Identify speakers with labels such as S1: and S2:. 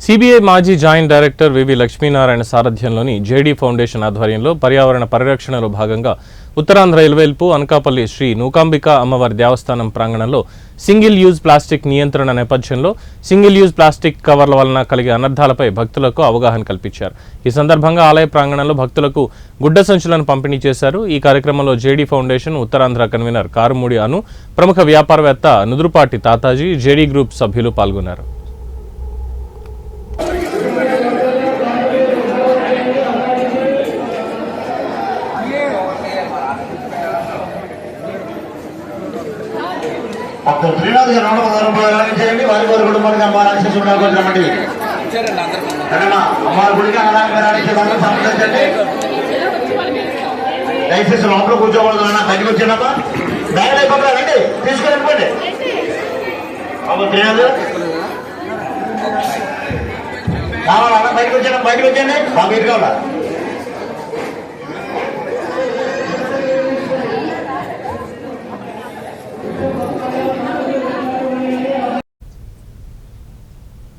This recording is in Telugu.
S1: సిబిఐ మాజీ జాయింట్ డైరెక్టర్ వివి లక్ష్మీనారాయణ సారథ్యంలోని జేడీ ఫౌండేషన్ ఆధ్వర్యంలో పర్యావరణ పరిరక్షణలో భాగంగా ఉత్తరాంధ్ర ఇలవేల్పు అనకాపల్లి శ్రీ నూకాంబిక అమ్మవారి దేవస్థానం ప్రాంగణంలో సింగిల్ యూజ్ ప్లాస్టిక్ నియంత్రణ నేపథ్యంలో సింగిల్ యూజ్ ప్లాస్టిక్ కవర్ల వలన కలిగే అనర్థాలపై భక్తులకు అవగాహన కల్పించారు. ఈ సందర్భంగా ఆలయ ప్రాంగణంలో భక్తులకు గుడ్డ సంచులను పంపిణీ చేశారు. ఈ కార్యక్రమంలో JD foundation Uttarandhra convener Karumudi అను, ప్రముఖ వ్యాపారవేత్త నుదురుపాటి తాతాజీ, జేడీ గ్రూప్ సభ్యులు పాల్గొన్నారు.
S2: డాక్టర్ శ్రీనాథ్ గారు 210 చేయండి. వారి వారి కుటుంబానికి అమ్మారు ఆశిస్తున్నామండి. అమ్మారు గుడికి అనాథ సంప్రదించండి. దయచేసి లోపల కూర్చోకూడదు. బయటకు వచ్చానమ్మా, బ్యాగ్ అయిపోతారండి, తీసుకుని వెళ్ళిపోండి. అమ్మ శ్రీనాథ్ కావాలన్నా బయటకు వచ్చాను, బయటకు వచ్చండి. బాగా ఇటు కావాలా